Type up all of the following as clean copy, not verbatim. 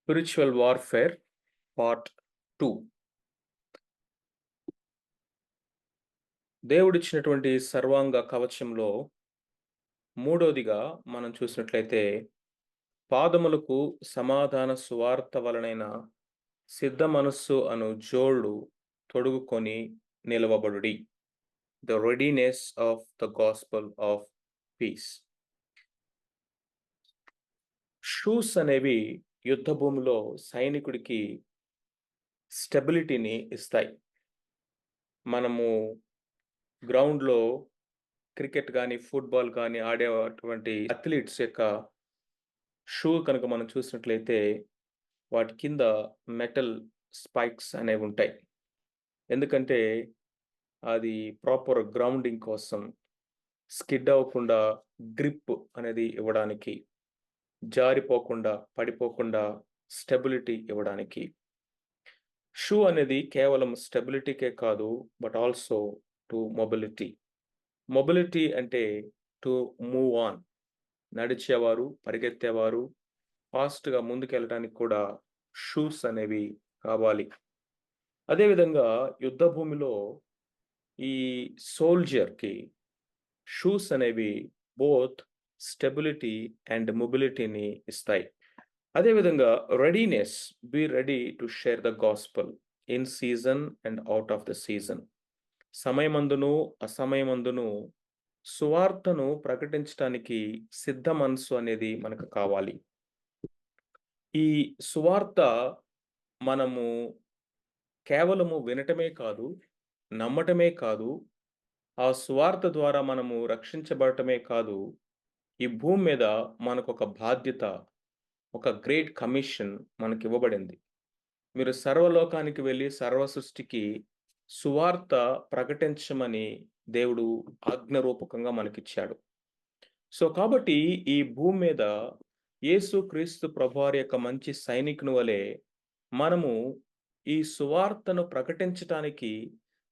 Spiritual warfare part 2. దేవుడిచ్చినటువంటి సర్వాంగ కవచంలో మూడోదిగా మనం చూసినట్లయితే పాదములకు సమాధాన సువార్త వలనైన సిద్ధ మనస్సు అను జోళ్ళు తొడుగుకొని నిలవబడుడి. The readiness of the gospel of peace. Shoes అనేవి యుద్ధ భూమిలో సైనికుడికి స్టెబిలిటీని ఇస్తాయి. మనము గ్రౌండ్‌లో క్రికెట్ గానీ, ఫుట్‌బాల్ గానీ ఆడేటువంటి అథ్లీట్స్ యొక్క షూ కనుక మనం చూసినట్లయితే వాటి కింద మెటల్ స్పైక్స్ అనేవుంటాయి. ఎందుకంటే అది ప్రాపర్ గ్రౌండింగ్ కోసం, స్కిడ్ అవ్వకుండా గ్రిప్ అనేది ఇవ్వడానికి, జారిపోకుండా, పడిపోకుండా స్టెబిలిటీ ఇవ్వడానికి. షూ అనేది కేవలం స్టెబిలిటీకే కాదు, but also to mobility. Mobility అంటే టు మూవ్ ఆన్. నడిచేవారు, పరిగెత్తేవారు ఫాస్ట్‌గా ముందుకెళ్ళటానికి కూడా షూస్ అనేవి కావాలి. అదేవిధంగా యుద్ధ భూమిలో ఈ సోల్జర్‌కి షూస్ అనేవి బోత్ స్టెబిలిటీ అండ్ మొబిలిటీని ఇస్తాయి. అదేవిధంగా readiness, be ready to share the gospel in season and out of the season. సమయమందును, అసమయమందును సువార్తను ప్రకటించటానికి సిద్ధ మనస్సు అనేది మనకు కావాలి. ఈ సువార్త మనము కేవలము వినటమే కాదు, నమ్మటమే కాదు, ఆ సువార్త ద్వారా మనము రక్షించబడటమే కాదు, ఈ భూమి మీద మనకొక బాధ్యత, ఒక గ్రేట్ కమిషన్ మనకివ్వబడింది. మీరు సర్వలోకానికి వెళ్లి సర్వ సృష్టికి సువార్త ప్రకటించమని దేవుడు ఆజ్ఞరూపకంగా మనకిచ్చాడు. సో, కాబట్టి ఈ భూమి మీద యేసుక్రీస్తు ప్రభువారి యొక్క మంచి సైనికుని వలె మనము ఈ సువార్తను ప్రకటించటానికి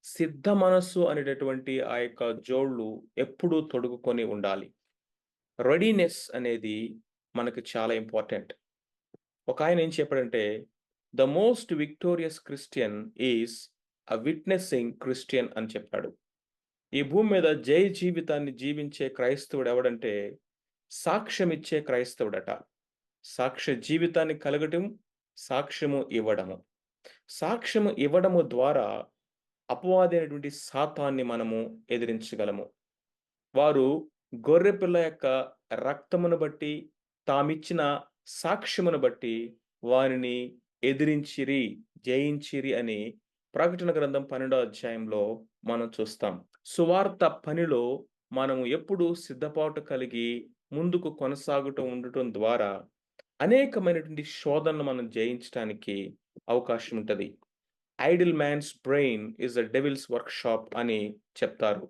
సిద్ధ మనస్సు అనేటటువంటి ఆ యొక్క జోళ్ళు ఎప్పుడూ తొడుగుకొని ఉండాలి. రెడీనెస్ అనేది మనకు చాలా ఇంపార్టెంట్. ఒకాయన ఏం చెప్పాడంటే, "the most victorious Christian is a witnessing Christian" అని చెప్పాడు. ఈ భూమి మీద జయ జీవితాన్ని జీవించే క్రైస్తవుడు ఎవడంటే, సాక్ష్యమిచ్చే క్రైస్తవుడట. సాక్ష్య జీవితాన్ని కలగటం, సాక్ష్యము ఇవ్వడము. సాక్ష్యము ఇవ్వడము ద్వారా అపవాది అయినటువంటి సాతాన్ని మనము ఎదిరించగలము. వారు గొర్రెపిల్ల యొక్క రక్తమును బట్టి, తామిచ్చిన సాక్ష్యమును బట్టి వారిని ఎదిరించిరి, జయించిరి అని ప్రకటన గ్రంథం 12వ అధ్యాయంలో మనం చూస్తాం. సువార్త పనిలో మనము ఎప్పుడూ సిద్ధపాటు కలిగి ముందుకు కొనసాగుతూ ఉండటం ద్వారా అనేకమైనటువంటి శోధనలు మనం జయించటానికి అవకాశం ఉంటది. Idle man's brain is the devil's workshop అని చెప్తారు.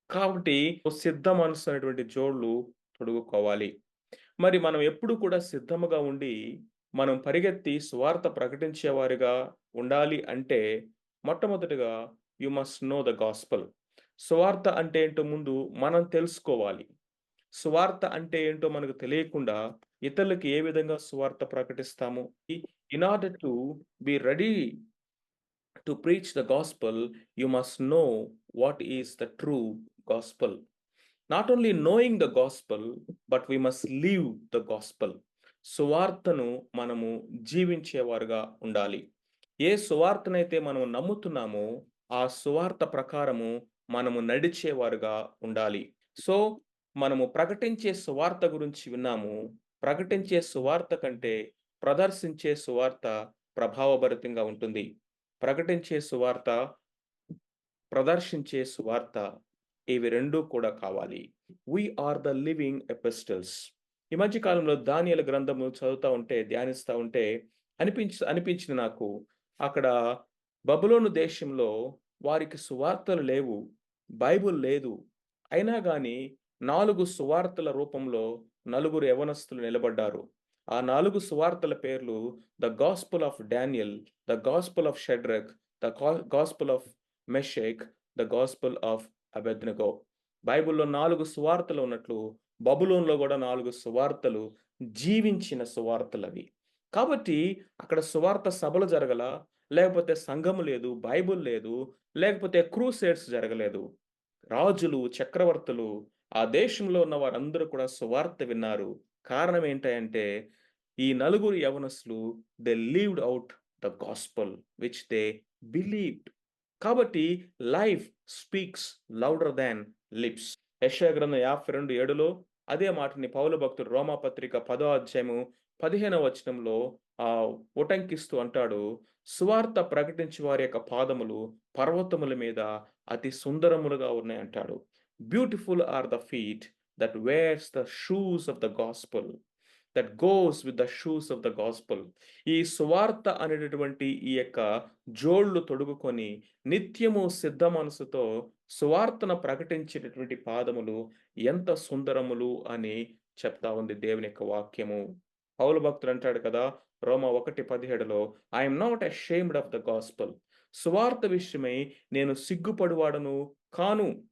కాబట్టి సిద్ధ మనస్సు అనేటువంటి జోళ్ళు తొడుగుకోవాలి. మరి మనం ఎప్పుడు కూడా సిద్ధముగా ఉండి, మనం పరిగెత్తి సువార్త ప్రకటించేవారిగా ఉండాలి అంటే, మొట్టమొదటిగా you must know the gospel. సువార్త అంటే ఏంటో ముందు మనం తెలుసుకోవాలి. సువార్త అంటే ఏంటో మనకు తెలియకుండా ఇతరులకి ఏ విధంగా సువార్త ప్రకటిస్తాము? In order to be ready to preach the gospel, you must know what is the true gospel. Not only knowing the gospel, but we must live the gospel. సువార్తను మనము జీవించేవారుగా ఉండాలి. ఏ సువార్తనైతే మనం నమ్ముతున్నామో, ఆ సువార్త ప్రకారము మనము నడిచేవారుగా ఉండాలి. సో, మనము ప్రకటించే సువార్త గురించి విన్నాము. ప్రకటించే సువార్త కంటే ప్రదర్శించే సువార్త ప్రభావభరితంగా ఉంటుంది. ప్రకటించే సువార్త, ప్రదర్శించే సువార్త ఇవి 2 కూడా కావాలి. We are the living epistles. ఈ మధ్య కాలంలో దానియేలు గ్రంథము చదువుతా ఉంటే, ధ్యానిస్తా ఉంటే అనిపించింది నాకు. అక్కడ బబులోను దేశంలో వారికి సువార్తలు లేవు. బైబుల్ లేదు. అయినా గాని 4 సువార్తల రూపంలో నలుగురు యవనస్తులు నిలబడ్డారు. ఆ 4 సువార్తల పేర్లు the gospel of Daniel, the gospel of Shadrach, the gospel of Meshach, the gospel of Abednego. బైబిల్‌లో 4 సువార్తలు ఉన్నట్లు బబులోనులో గూడా 4 సువార్తలు జీవించిన సువార్తలవి. కాబట్టి అక్కడ సువార్త సభలు జరగల, లేకపోతే సంఘము లేదు, బైబుల్ లేదు, లేకపోతే క్రూసేడ్స్ జరగలేదు. రాజులు, చక్రవర్తులు, ఆ దేశంలో ఉన్న వారందరూ కూడా సువార్త విన్నారు. కారణం ఏంటంటే, ఈ నలుగురు యవనస్తులు they lived out the gospel which they believed. కాబట్టి life speaks louder than lips. యెషయా గ్రంథం 52:7లో అదే మాటని పౌలు భక్తుడు రోమా పత్రిక 10వ అధ్యాయము 15వ వచనంలో ఉటంకిస్తూ అంటాడు, "సువార్త ప్రకటించు వారి యొక్క పాదములు పర్వతముల మీద అతి సుందరములుగా ఉన్నాయంటాడు. Beautiful are the feet that wears the shoes of the gospel. That goes with the shoes of the gospel." ఈ సువార్త అనేటటువంటి ఈ యొక్క జోళ్ళు తొడుగుకొని నిత్యము సిద్ధ మనసుతో సువార్తను ప్రకటించేటటువంటి పాదములు ఎంత సుందరములు అని చెప్తా ఉంది దేవుని యొక్క వాక్యము. పౌలు భక్తుడు అంటాడు కదా, రోమా 1:17లో, I am not ashamed of the gospel. సువార్త విషయమై నేను సిగ్గుపడువాడను కాను.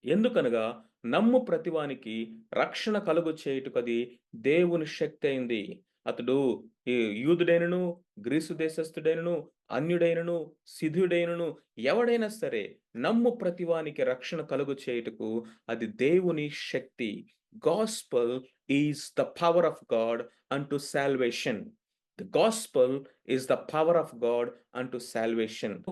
ఎందుకనగా నమ్ము ప్రతివానికి రక్షణ కలుగు చేయుటకది దేవుని శక్తి అయింది. అతడు ఈ యూదుడైనను, గ్రీసు దేశస్థుడైనను, అన్యుడైనను, సిథుడైనను ఎవడైనా సరే నమ్ము ప్రతివానికి రక్షణ కలుగు చేయుటకు అది దేవుని శక్తి. Gospel is the power of God unto salvation. The gospel is the power of God unto salvation.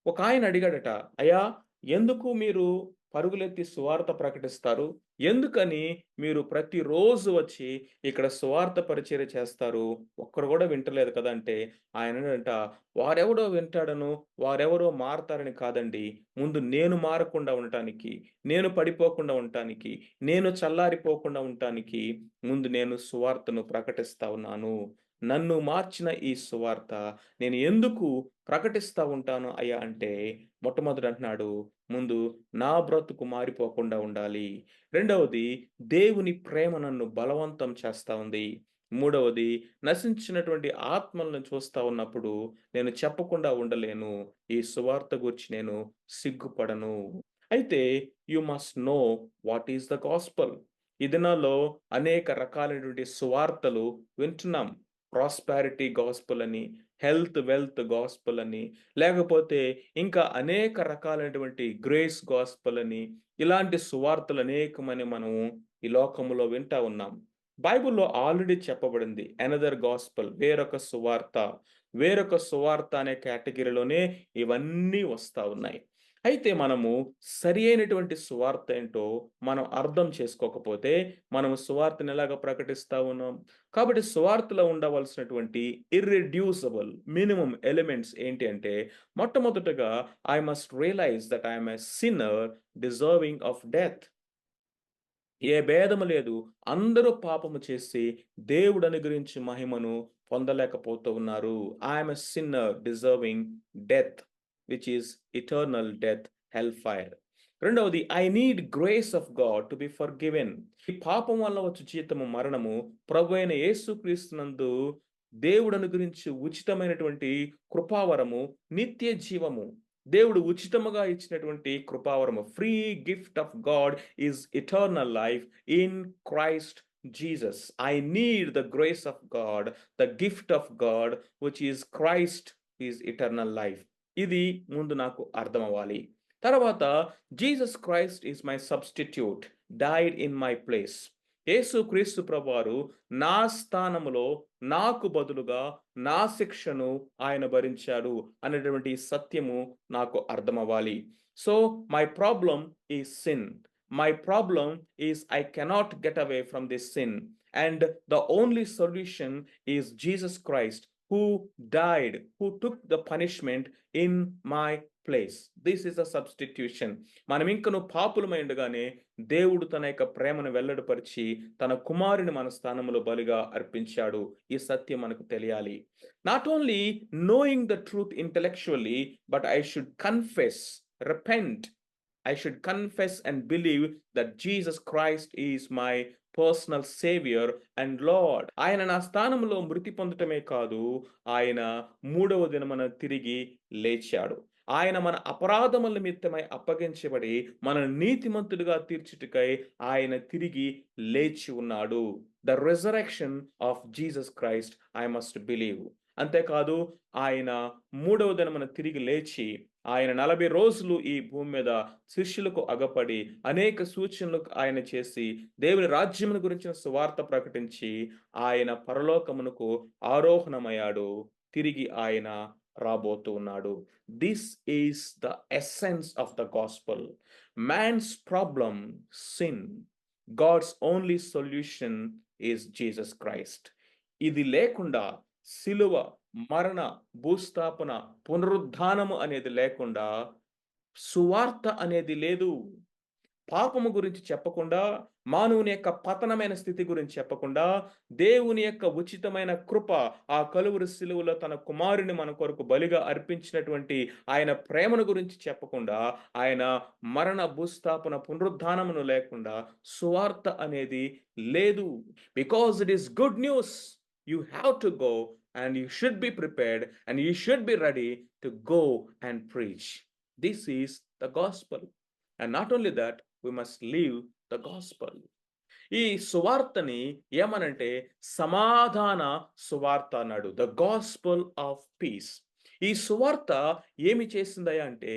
ఒక ఆయన అడిగాడట, అయ్యా, ఎందుకు మీరు పరుగులెత్తి సువార్త ప్రకటిస్తారు? ఎందుకని మీరు ప్రతిరోజు వచ్చి ఇక్కడ సువార్త పరిచర్య చేస్తారు? ఒక్కడు గూడా వింటలేదు కదా! అంటే ఆయనన్నాడంట, వారెవడో వింటాడనో, వారెవరో మారతారని కాదండి. ముందు నేను మారకుండా ఉండటానికి, నేను పడిపోకుండా ఉండటానికి, నేను చల్లారిపోకుండా ఉండటానికి ముందు నేను సువార్తను ప్రకటిస్తా ఉన్నాను. నన్ను మార్చిన ఈ సువార్త నేను ఎందుకు ప్రకటిస్తా ఉంటాను అయ్యా అంటే, మొట్టమొదట అంటున్నాడు, ముందు నా బ్రతుకు మారిపోకుండా ఉండాలి. రెండవది, దేవుని ప్రేమ నన్ను బలవంతం చేస్తా ఉంది. మూడవది, నశించినటువంటి ఆత్మలను చూస్తా ఉన్నప్పుడు నేను చెప్పకుండా ఉండలేను. ఈ సువార్త గూర్చి నేను సిగ్గుపడను. అయితే you must know what is the gospel. ఈ దినాల్లో అనేక రకాలైనటువంటి సువార్తలు వింటున్నాం. ప్రాస్పారిటీ గాస్పెల్ అని, హెల్త్, వెల్త్ గాస్పెల్ అని, లేకపోతే ఇంకా అనేక రకాలైనటువంటి గ్రేస్ గాస్పెల్ అని, ఇలాంటి సువార్తలు అనేకమని మనం ఈ లోకములో వింటా ఉన్నాం. బైబిల్‌లో ఆల్రెడీ చెప్పబడింది. అనదర్ గాస్పెల్, వేరొక సువార్త, వేరొక సువార్త అనే కేటగరీలోనే ఇవన్నీ వస్తా ఉన్నాయి. అయితే మనము సరి అయినటువంటి సువార్త ఏంటో మనం అర్థం చేసుకోకపోతే, మనము సువార్తను ఎలాగ ప్రకటిస్తా ఉన్నాం? కాబట్టి సువార్తలో ఉండవలసినటువంటి ఇర్రెడ్యూసిబుల్ మినిమమ్ ఎలిమెంట్స్ ఏంటి అంటే, మొట్టమొదటగా I must realise that I am a sinner deserving of death. ఏ భేదము లేదు. అందరూ పాపము చేసి దేవుడు అనుగ్రహించు మహిమను పొందలేకపోతూ ఉన్నారు. I am a sinner deserving death, which is eternal death, hell fire. రెండవది, I need grace of God to be forgiven. ఈ పాపం వల్ల వచ్చు జీతము మరణము. ప్రభువైన యేసుక్రీస్తునందు దేవుడు అనుగ్రహించు ఉచితమైనటువంటి కృపావరము నిత్య జీవము. దేవుడు ఉచితముగా ఇచ్చినటువంటి కృపావరము. Free gift of God is eternal life in Christ Jesus. I need the grace of God, the gift of God which is Christ is eternal life. ఇది ముందు నాకు అర్థమవ్వాలి. తర్వాత, Jesus Christ is my substitute, died in my place. యేసుక్రీస్తు ప్రభువారు నా స్థానములో నాకు బదులుగా నా శిక్షను ఆయన భరించాడు అనేటువంటి సత్యము నాకు అర్థమవ్వాలి. So my problem is sin. My problem is I cannot get away from this sin. And the only solution is Jesus Christ who died, who took the punishment in my place. This is a substitution. మనం ఇంకను పాపులమై ఉండగానే దేవుడు తన యొక్క ప్రేమను వెల్లడిపరిచి తన కుమారుని మన స్థానంలో బలిగా అర్పించాడు. ఈ సత్యం మనకు తెలియాలి. Not only knowing the truth intellectually, but I should confess, repent. I should confess and believe that Jesus Christ is my personal saviour and lord. ఆయన నా స్థానంలో మృతి పొందటమే కాదు, ఆయన మూడవ దినమున తిరిగి లేచాడు. ఆయన మన అపరాధముల నిమిత్తమై అప్పగించబడి మనల్ని నీతిమంతులుగా తీర్చుటకై ఆయన తిరిగి లేచి ఉన్నాడు. The resurrection of Jesus Christ I must believe. అంతేకాదు ఆయన మూడవ దినమున తిరిగి లేచి ఆయన 40 రోజులు ఈ భూమి మీద శిష్యులకు అగపడి అనేక సూచనలు ఆయన చేసి దేవుని రాజ్యమును గురించిన సువార్త ప్రకటించి ఆయన పరలోకమునకు ఆరోహణమయ్యాడు. తిరిగి ఆయన రాబోతూ ఉన్నాడు. This is the essence of the gospel. Man's problem sin. God's only solution is Jesus Christ. ఇది లేకుండా సిలువ, మరణ, భూస్థాపన, పునరుద్ధానము అనేది లేకుండా సువార్త అనేది లేదు. పాపము గురించి చెప్పకుండా, మానవుని యొక్క పతనమైన స్థితి గురించి చెప్పకుండా, దేవుని యొక్క ఉచితమైన కృప, ఆ కలువరి శిలువలో తన కుమారుని మన కొరకు బలిగా అర్పించినటువంటి ఆయన ప్రేమను గురించి చెప్పకుండా, ఆయన మరణ, భూస్థాపన, పునరుద్ధానమును లేకుండా సువార్త అనేది లేదు. Because it is good news. You have to go and you should be prepared and you should be ready to go and preach. This is the gospel. And not only that, we must live the gospel. ఈ సువార్తని ఏమనంటే సమాధాన సువార్త అన్నాడు. The gospel of piece. ఈ సువార్త ఏమి చేసిందయ్యా అంటే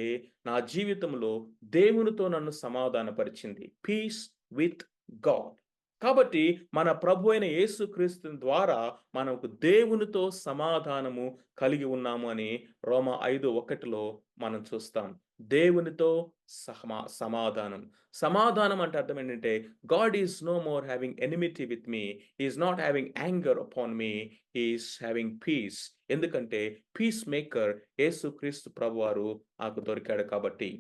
నా జీవితంలో దేవునితో నన్ను సమాధానపరిచింది. Piece with God. కాబట్టి మన ప్రభు అయిన యేసుక్రీస్తు ద్వారా మనకు దేవునితో సమాధానము కలిగి ఉన్నాము అని రోమా 5:1 మనం చూస్తాం. దేవునితో సమాధానం. సమాధానం అంటే అర్థం ఏంటంటే God is no more having enmity with me. He is not having anger upon me. He is having peace. ఎందుకంటే పీస్ మేకర్ యేసుక్రీస్తు ప్రభువారు నాకు దొరికాడు కాబట్టి.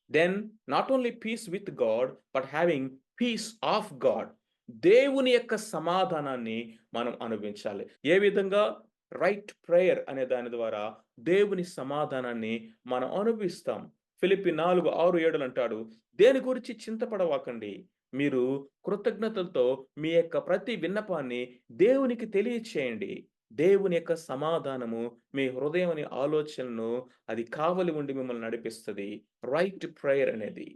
Then not only peace with God but having peace of God. దేవుని యొక్క సమాధానాన్ని మనం అనుభవించాలి. ఏ విధంగా? రైట్ ప్రేయర్ అనే దాని ద్వారా దేవుని సమాధానాన్ని మనం అనుభవిస్తాం. ఫిలిప్పీ 4:6-7 అంటాడు, దేని గురించి చింతపడవాకండి, మీరు కృతజ్ఞతలతో మీ యొక్క ప్రతి విన్నపాన్ని దేవునికి తెలియచేయండి. దేవుని యొక్క సమాధానము మీ హృదయంని ఆలోచనను అది కావలి ఉండి మిమ్మల్ని నడిపిస్తుంది. రైట్ ప్రేయర్ అనేది.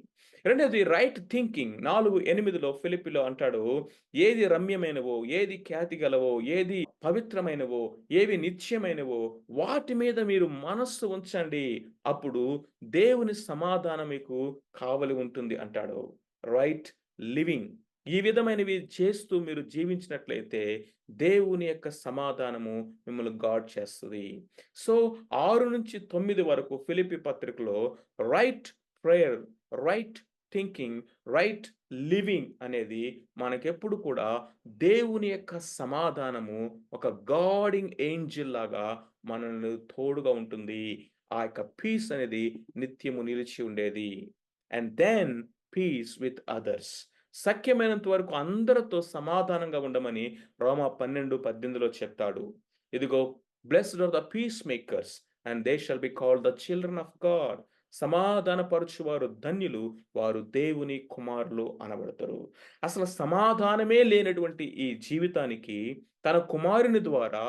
రెండోది రైట్ థింకింగ్. 4:8 ఫిలిప్పీలో అంటాడు, ఏది రమ్యమైనవో, ఏది ఖ్యాతి గలవో, ఏది పవిత్రమైనవో, ఏవి నిత్యమైనవో వాటి మీద మీరు మనస్సు ఉంచండి. అప్పుడు దేవుని సమాధానం మీకు కావలి ఉంటుంది అంటాడు. Right living. ఈ విధమైనవి చేస్తూ మీరు జీవించినట్లయితే దేవుని యొక్క సమాధానము మిమ్మల్ని గాడ్ చేస్తుంది. సో 6-9 వరకు ఫిలిప్పీ పత్రికలో right prayer, right thinking, right living అనేది మనకెప్పుడు కూడా దేవుని యొక్క సమాధానము ఒక గార్డింగ్ ఏంజెల్ లాగా మనల్ని తోడుగా ఉంటుంది. ఆ యొక్క పీస్ అనేది నిత్యము నిలిచి ఉండేది. And then peace with others. సఖ్యమైనంత వరకు అందరితో సమాధానంగా ఉండమని రోమా 12:18 చెప్తాడు. ఇదిగో, blessed are the peace makers and they shall be called the children of God. సమాధానపరచువారు ధన్యులు, వారు దేవుని కుమారులు అనబడతారు. అసలు సమాధానమే లేనటువంటి ఈ జీవితానికి తన కుమారుని ద్వారా,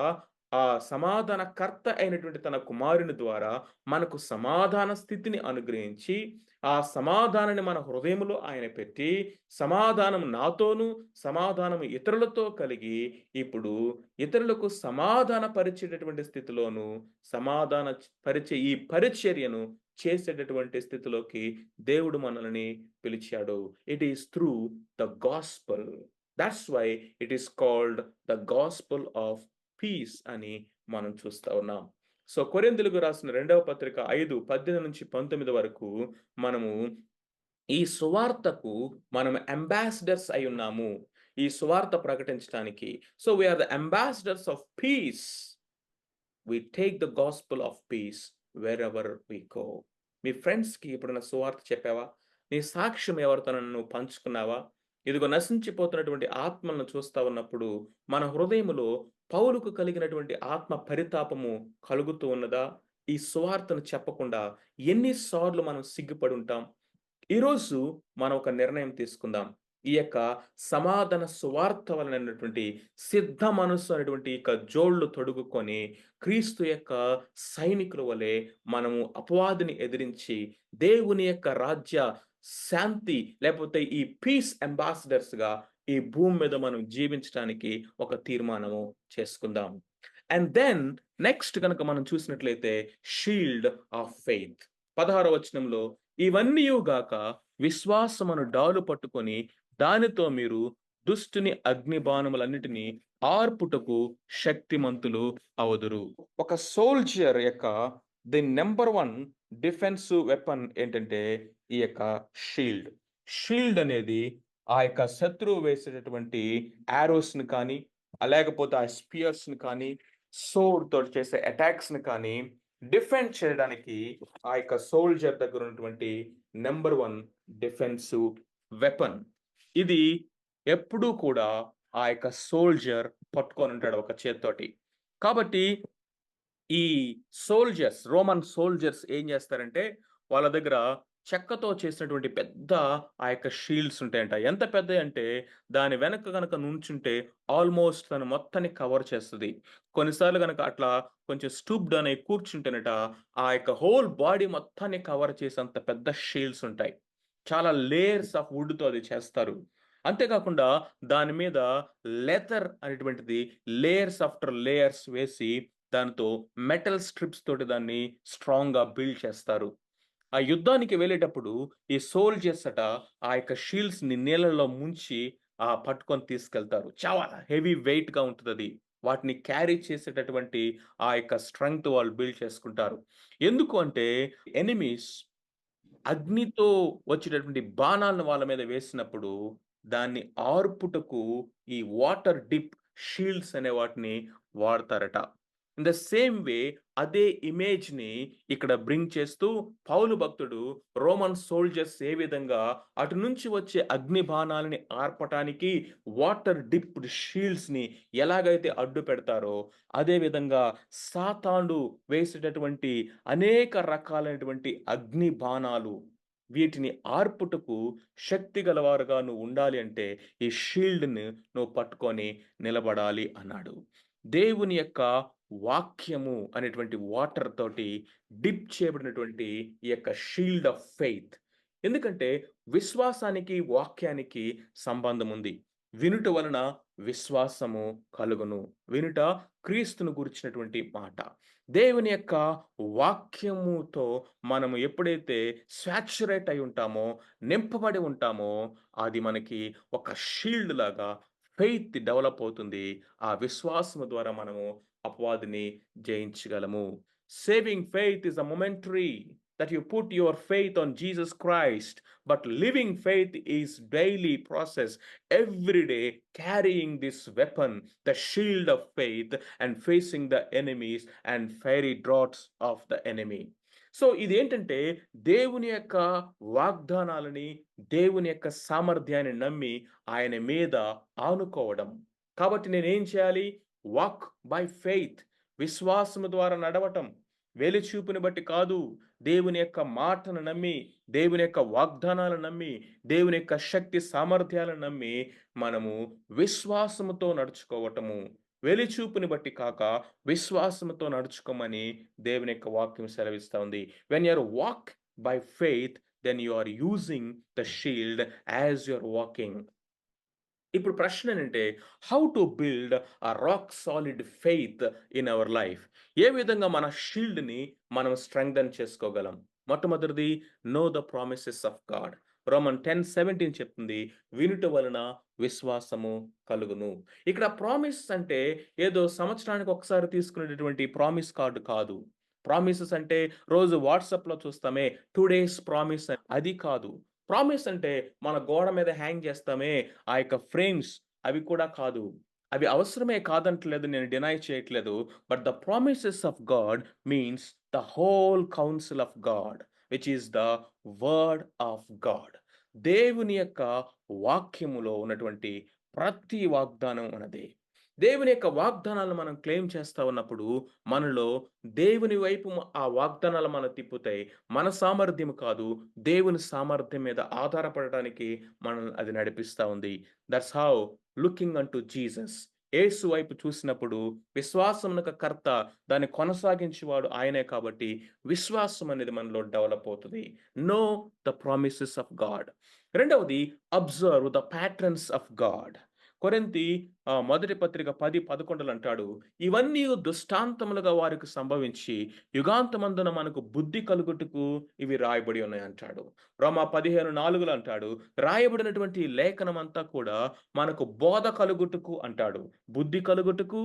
ఆ సమాధానకర్త అయినటువంటి తన కుమారుని ద్వారా మనకు సమాధాన స్థితిని అనుగ్రహించి, ఆ సమాధానాన్ని మన హృదయములో ఆయన పెట్టి, సమాధానం నాతోనూ సమాధానం ఇతరులతో కలిగి ఇప్పుడు ఇతరులకు సమాధాన పరిచేటటువంటి స్థితిలోను సమాధాన పరిచే ఈ పరిచర్యను చేసేటటువంటి స్థితిలోకి దేవుడు మనల్ని పిలిచాడు. It is through the gospel. That's why it is called the gospel of peace అని మనం చూస్తా ఉన్నాం. సో కొరింథీయులకు రాసిన 2వ పత్రిక 5:18-19 వరకు మనము ఈ సువార్తకు మనం అంబాసిడర్స్ అయి ఉన్నాము. ఈ సువార్త ప్రకటించడానికి. So we are the ambassadors of peace. We take the gospel of peace wherever we go. మీ ఫ్రెండ్స్‌కి ఎప్పుడైనా సువార్త చెప్పావా? నీ సాక్ష్యం ఎవరితోనైనా నువ్వు పంచుకున్నావా? ఇదిగో నశించిపోతున్నటువంటి ఆత్మలను చూస్తా ఉన్నప్పుడు మన హృదయములో పౌలుకు కలిగినటువంటి ఆత్మ పరితాపము కలుగుతూ ఉన్నదా? ఈ సువార్తను చెప్పకుండా ఎన్నిసార్లు మనం సిగ్గుపడి ఉంటాం? ఈరోజు మనం ఒక నిర్ణయం తీసుకుందాం. ఈ యొక్క సమాధాన సువార్త వలనైనటువంటి సిద్ధ మనస్సు అనేటువంటి ఇక జోళ్ళు తొడుగుకొని క్రీస్తు యొక్క సైనికుల వలె మనము అపవాదిని ఎదిరించి దేవుని యొక్క రాజ్య శాంతి లేకపోతే ఈ పీస్ అంబాసిడర్స్‌గా ఈ భూమి మీద మనం జీవించటానికి ఒక తీర్మానము చేసుకుందాం. అండ్ దెన్ నెక్స్ట్ గనక మనం చూసినట్లయితే షీల్డ్ ఆఫ్ ఫెయిత్. 16వ వచనంలో ఇవన్నీయు గాక విశ్వాసమును డాలు పట్టుకొని దానితో మీరు దుష్టుని అగ్ని బాణములన్నిటిని ఆర్పుటకు శక్తిమంతులు అవుదురు. ఒక సోల్జర్ యొక్క ది నంబర్ 1 డిఫెన్సివ్ వెపన్ ఏంటంటే ఈ యొక్క షీల్డ్. షీల్డ్ అనేది ఆ యొక్క శత్రువు వేసేటటువంటి యారోస్‌ని కానీ, లేకపోతే ఆ స్పియర్స్‌ని కానీ, సోర్డ్ తోటి చేసే అటాక్స్‌ని కానీ డిఫెండ్ చేయడానికి ఆ యొక్క సోల్జర్ దగ్గర ఉన్నటువంటి నంబర్ 1 డిఫెన్సివ్ వెపన్. ఇది ఎప్పుడూ కూడా ఆ యొక్క సోల్జర్ పట్టుకొని ఉంటాడు ఒక చేత్తోటి. కాబట్టి ఈ రోమన్ సోల్జర్స్ ఏం చేస్తారంటే, వాళ్ళ దగ్గర చెక్కతో చేసినటువంటి పెద్ద ఆ యొక్క షీల్డ్స్ ఉంటాయంట. ఎంత పెద్దయంటే, దాని వెనక గనక నుంచుంటే ఆల్‌మోస్ట్ తను మొత్తాన్ని కవర్ చేస్తది. కొన్నిసార్లు గనక అట్లా కొంచెం స్టూప్ డౌన్ అయ్యి కూర్చుంటేనట, ఆ యొక్క హోల్ బాడీ మొత్తాన్ని కవర్ చేసేంత పెద్ద షీల్డ్స్ ఉంటాయి. చాలా లేయర్స్ ఆఫ్ వుడ్‌తో అది చేస్తారు. అంతేకాకుండా దాని మీద లెదర్ అనేటువంటిది లేయర్స్ ఆఫ్టర్ లేయర్స్ వేసి దానితో మెటల్ స్ట్రిప్స్ తోటి దాన్ని స్ట్రాంగ్‌గా బిల్డ్ చేస్తారు. ఆ యుద్ధానికి వెళ్ళేటప్పుడు ఈ సోల్జర్స్ ఆ యొక్క షీల్డ్స్‌ని నీళ్ళలో ముంచి పట్టుకొని తీసుకెళ్తారు. చాలా హెవీ వెయిట్‌గా ఉంటదది. వాటిని క్యారీ చేసేటటువంటి ఆ యొక్క స్ట్రెంగ్త్ వాళ్ళు బిల్డ్ చేసుకుంటారు. ఎందుకు అంటే ఎనిమీస్ అగ్నితో వచ్చేటటువంటి బాణాలను వాళ్ళ మీద వేసినప్పుడు, దాన్ని ఆర్పుటకు ఈ వాటర్ డిప్ షీల్డ్స్ అనే వాటిని వాడతారట. ఇన్ ద సేమ్ వే అదే ఇమేజ్‌ని ఇక్కడ బ్రింగ్ చేస్తూ పౌలు భక్తుడు రోమన్ సోల్జర్స్ ఏ విధంగా అటు నుంచి వచ్చే అగ్ని బాణాలని ఆర్పటానికి వాటర్ డిప్డ్ షీల్డ్స్‌ని ఎలాగైతే అడ్డు పెడతారో, అదే విధంగా సాతానుడు వేసేటటువంటి అనేక రకాలైనటువంటి అగ్ని బాణాలు వీటిని ఆర్పుటకు శక్తి గలవారుగా నువ్వు ఉండాలి అంటే ఈ షీల్డ్‌ని నువ్వు పట్టుకొని నిలబడాలి అన్నాడు. దేవుని యొక్క వాక్యము అనేటువంటి వాటర్ తోటి డిప్ చేయబడినటువంటి ఈ యొక్క షీల్డ్ ఆఫ్ ఫెయిత్. ఎందుకంటే విశ్వాసానికి, వాక్యానికి సంబంధం ఉంది. వినుట వలన విశ్వాసము కలుగును. వినుట క్రీస్తును గురించినటువంటి మాట. దేవుని యొక్క వాక్యముతో మనము ఎప్పుడైతే సాచ్యురేట్ అయి ఉంటామో, నింపబడి ఉంటామో, అది మనకి ఒక షీల్డ్ లాగా ఫెయిత్ డెవలప్ అవుతుంది. ఆ విశ్వాసము ద్వారా మనము అపవాదిని జయించగలము. Saving faith is a momentary that you put your faith on Jesus Christ, but living faith is daily process, every day carrying this weapon, the shield of faith, and facing the enemies and fiery darts of the enemy. So ఇదేంటంటే దేవుని యొక్క వాగ్దానాలని, దేవుని యొక్క సామర్థ్యాన్ని నమ్మి ఆయన మీద ఆనుకోవడం. కాబట్టి నేనేం చేయాలి? వాక్ బై ఫెయిత్, విశ్వాసము ద్వారా నడవటం. వెలిచూపుని బట్టి కాదు, దేవుని యొక్క మాటను నమ్మి, దేవుని యొక్క వాగ్దానాలను నమ్మి, దేవుని యొక్క శక్తి సామర్థ్యాలను నమ్మి మనము విశ్వాసముతో నడుచుకోవటము. వెలిచూపుని బట్టి కాక విశ్వాసముతో నడుచుకోమని దేవుని యొక్క వాక్యం సెలవిస్తా ఉంది. When you walk by faith, then you are using the shield as you are walking. ఇప్పుడు ప్రశ్న ఏంటంటే, how to build rock solid faith in our life? ఏ విధంగా మన షీల్డ్‌ని మనం స్ట్రెంగ్థెన్ చేసుకోగలం? మొట్టమొదటిది, know the promises of God. Roman 10:17 చెప్తుంది, వినుట వలన విశ్వాసము కలుగును. ఇక్కడ ప్రామిస్ అంటే ఏదో సంవత్సరానికి ఒకసారి తీసుకునేటటువంటి ప్రామిస్ కార్డ్ కాదు. ప్రామిసెస్ అంటే రోజు వాట్సాప్‌లో చూస్తామే, 2 డేస్ ప్రామిస్ అది కాదు. ప్రామిస్ అంటే మన గోడ మీద హ్యాంగ్ చేస్తామే ఆ యొక్క ఫ్రేమ్స్, అవి కూడా కాదు. అవి అవసరమే కాదంటలేదు, నేను డినై చేయట్లేదు. But the promises of God means the whole council of God which is the word of God. దేవుని యొక్క వాక్యములో ఉన్నటువంటి ప్రతి వాగ్దానం అన్నది. దేవుని యొక్క వాగ్దానాలను మనం క్లెయిమ్ చేస్తా ఉన్నప్పుడు మనలో దేవుని వైపు ఆ వాగ్దానాలు మనం తిప్పుతాయి. మన సామర్థ్యం కాదు, దేవుని సామర్థ్యం మీద ఆధారపడటానికి మనల్ని అది నడిపిస్తా ఉంది. That's how looking unto Jesus యేసు వైపు చూసినప్పుడు విశ్వాసమునకు కర్త, దాన్ని కొనసాగించేవాడు ఆయనే కాబట్టి విశ్వాసం అనేది మనలో డెవలప్ అవుతది. Know the promises of God. రెండవది observe the patterns of God. కొరింథీ మొదటి పత్రిక 10:11 అంటాడు, ఇవన్నీ దృష్టాంతములుగా వారికి సంభవించి యుగాంతమందున మనకు బుద్ధి కలుగుటకు ఇవి రాయబడి ఉన్నాయి అంటాడు. రోమా 15:4 అంటాడు, రాయబడినటువంటి ఈ లేఖనమంతా కూడా మనకు బోధ కలుగుటకు అంటాడు. బుద్ధి కలుగుటకు,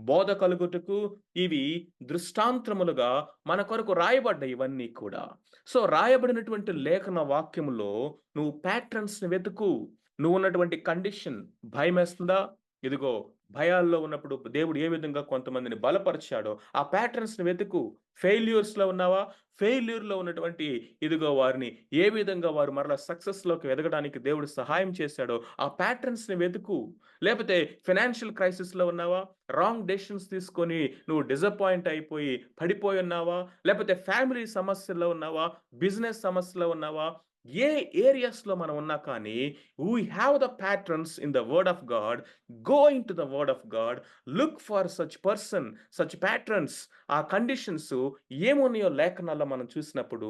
బోధ కలుగుటకు ఇవి దృష్టాంతములుగా మన కొరకు రాయబడ్డాయి ఇవన్నీ కూడా. సో, రాయబడినటువంటి లేఖన వాక్యములో నువ్వు ప్యాట్రన్స్‌ని వెతుకు. నువ్వున్నటువంటి కండిషన్ భయమేస్తుందా? ఇదిగో భయాల్లో ఉన్నప్పుడు దేవుడు ఏ విధంగా కొంతమందిని బలపరిచాడో ఆ ప్యాటర్న్స్‌ని వెతుకు. ఫెయిల్యూర్స్‌లో ఉన్నావా? ఫెయిల్యూర్‌లో ఉన్నటువంటి ఇదిగో వారిని ఏ విధంగా వారు మరలా సక్సెస్‌లోకి ఎదగడానికి దేవుడు సహాయం చేశాడో ఆ ప్యాటర్న్స్‌ని వెతుకు. లేపోతే ఫైనాన్షియల్ క్రైసిస్‌లో ఉన్నావా? రాంగ్ డెసిషన్స్ తీసుకొని నువ్వు డిసప్పాయింట్ అయిపోయి పడిపోయున్నావా? లేపోతే ఫ్యామిలీ సమస్యల్లో ఉన్నావా? బిజినెస్ సమస్యలో ఉన్నావా? ఏ ఏరియాస్‌లో మనం ఉన్నా కానీ we have the patterns in the word of God. Go into the word of God. Look for such person, such patterns. ఆ కండిషన్స్ ఏమున్నాయో లేఖనాల్లో మనం చూసినప్పుడు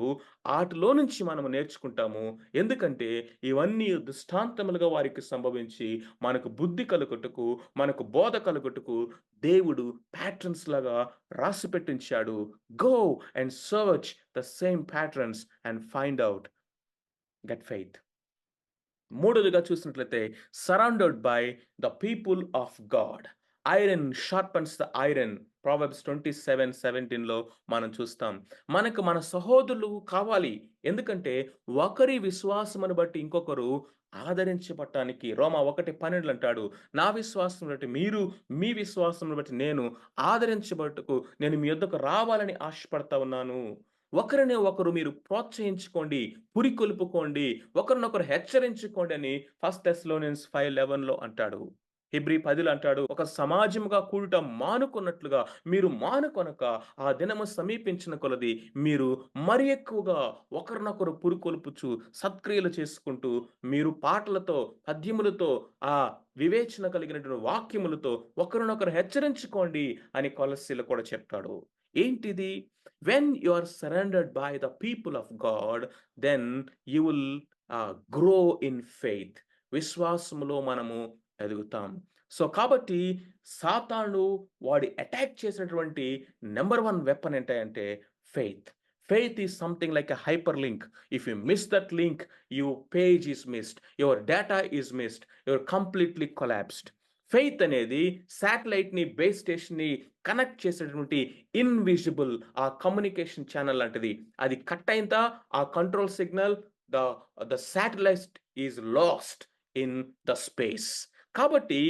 ఆటిలో నుంచి మనం నేర్చుకుంటాము. ఎందుకంటే ఇవన్నీ దృష్టాంతములుగా వారికి సంభవించి మనకు బుద్ధి కలుగుటకు, మనకు బోధ కలుగుటకు దేవుడు ప్యాటర్న్స్ లాగా రాసిపెట్టించాడు. Go and search the same patterns and find out. Get faith. మూడోదిగా చూసినట్లయితే surrounded by the people of God. Iron sharpens the iron. Proverbs 27:17లో మనం చూస్తాం. మనకు మన సహోదరులు కావాలి. ఎందుకంటే ఒకరి విశ్వాసమును బట్టి ఇంకొకరు ఆదరించబడటానికి రోమా 1:12 అంటాడు. నా విశ్వాసం బట్టి మీరు, మీ విశ్వాసమును బట్టి నేను ఆదరించబడుటకు నేను మీ యొద్దకు రావాలని ఆశపడతా ఉన్నాను. ఒకరిని ఒకరు మీరు ప్రోత్సహించుకోండి, పురికొల్పుకోండి, ఒకరినొకరు హెచ్చరించుకోండి అని 1 థెస్సలోనియన్స్ 5:11లో అంటాడు. హెబ్రీ 10లో అంటాడు, ఒక సమాజముగా కూడుట మానుకొన్నట్లుగా మీరు మానుకొనక ఆ దినము సమీపించిన కొలది మీరు మరి ఎక్కువగా ఒకరినొకరు పురికొల్పుచు సత్క్రియలు చేసుకుంటూ మీరు పాటలతో, పద్యములతో, ఆ వివేచన కలిగినటువంటి వాక్యములతో ఒకరినొకరు హెచ్చరించుకోండి అని కొలస్సీలో కూడా చెప్తాడు. ఏంటిది? When you are surrounded by the people of God, then you will grow in faith. విశ్వాసములో మనము ఎదుగుతాం. సో, కాబట్టి సాతాను వాడి అటాక్ చేసినటువంటి నంబర్ 1 వెపన్ ఏంటంటే faith. Faith is something like a hyperlink. If you miss that link, your page is missed, your data is missed, you're completely collapsed. Faith అనేది శాటిలైట్‌ని, base స్టేషన్‌ని connect చేసేటువంటి invisible ఆ communication channel లాంటిది. అది cut అయిందా ఆ control signal the the satellite is lost in the space. కాబట్టి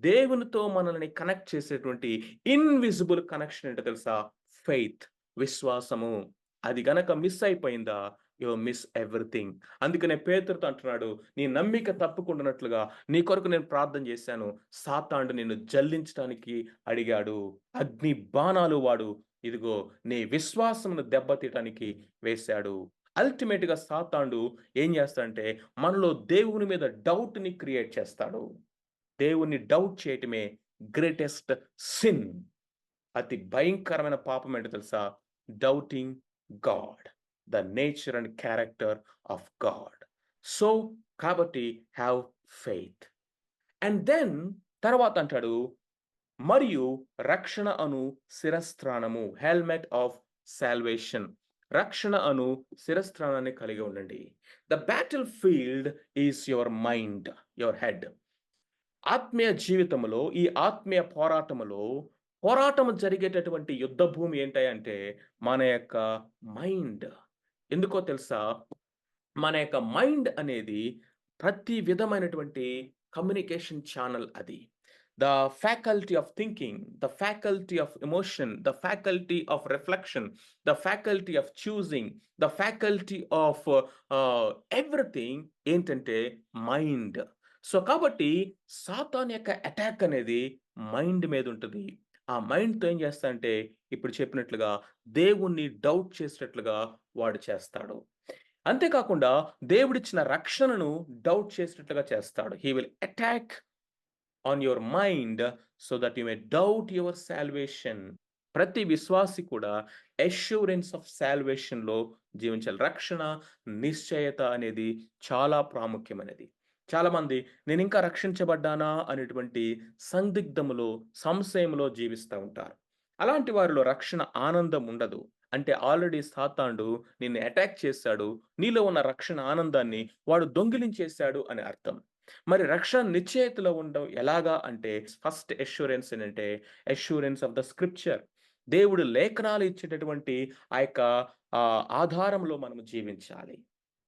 దేవునితో మనల్ని కనెక్ట్ చేసేటువంటి ఇన్విజిబుల్ కనెక్షన్ ఏంటో తెలుసా? ఫెయిత్, విశ్వాసము. అది గనక మిస్ అయిపోయిందా యూ మిస్ ఎవ్రీథింగ్. అందుకనే పేతురుతో అంటున్నాడు, నీ నమ్మిక తప్పకుండానట్లుగా నీ కొరకు నేను ప్రార్థన చేశాను. సాతానుడు నిన్ను జల్లించడానికి అడిగాడు. అగ్ని బాణాలు వాడు ఇదిగో నీ విశ్వాసమును దెబ్బతీయటానికి వేశాడు. అల్టిమేట్‌గా సాతానుడు ఏం చేస్తాడంటే మనలో దేవుని మీద డౌట్‌ని క్రియేట్ చేస్తాడు. దేవుణ్ణి డౌట్ చేయటమే గ్రేటెస్ట్ సిన్. అతి భయంకరమైన పాపం ఏంటో తెలుసా? Doubting God. The nature and character of God. So, కాబట్టి హావ్ ఫెయిత్. అండ్ దెన్ తర్వాత అంటాడు, మరియు రక్షణ అను శిరస్త్రాణము, హెల్మెట్ ఆఫ్ సాల్వేషన్. రక్షణ అను శిరస్త్రాణాన్ని కలిగి ఉండండి. The battle field is your mind, your head. ఆత్మీయ జీవితంలో, ఈ ఆత్మీయ పోరాటములో, పోరాటము జరిగేటటువంటి యుద్ధ భూమి ఏంటంటే మన యొక్క మైండ్. ఎందుకో తెలుసా? మన యొక్క మైండ్ అనేది ప్రతి విధమైనటువంటి కమ్యూనికేషన్ ఛానల్ అది. The faculty of thinking, the faculty of emotion, the faculty of reflection, the faculty of choosing, the faculty of everything ఏంటంటే మైండ్. సో, కాబట్టి సాతాను యొక్క అటాక్ అనేది మైండ్ మీద ఉంటది. ఆ మైండ్‌తో ఏం చేస్తాడంటే ఇప్పుడు చెప్పినట్లుగా దేవుణ్ణి డౌట్ చేసేటట్లుగా వాడు చేస్తాడు. అంతేకాకుండా దేవుడిచ్చిన రక్షణను డౌట్ చేసేటట్లుగా చేస్తాడు. హి will attack on your mind so that you may doubt your salvation. ప్రతి విశ్వాసి కూడా అష్యూరెన్స్ ఆఫ్ సాల్వేషన్‌లో జీవించాలి. రక్షణ నిశ్చయత అనేది చాలా ప్రాముఖ్యమైనది. చాలామంది నేనింకా రక్షించబడ్డానా అనేటువంటి సందిగ్ధములో, సంశయంలో జీవిస్తా ఉంటారు. అలాంటి వారిలో రక్షణ ఆనందం ఉండదు. అంటే ఆల్రెడీ సాతానుడు నిన్ను అటాక్ చేశాడు. నీలో ఉన్న రక్షణ ఆనందాన్ని వాడు దొంగిలించేశాడు అని అర్థం. మరి రక్షణ నిశ్చయితలో ఉండడం ఎలాగా అంటే ఫస్ట్ అష్యూరెన్స్ ఏంటంటే అష్యూరెన్స్ ఆఫ్ ద స్క్రిప్చర్. దేవుడు లేఖనాలు ఇచ్చేటటువంటి ఆ యొక్క ఆధారంలో మనము జీవించాలి.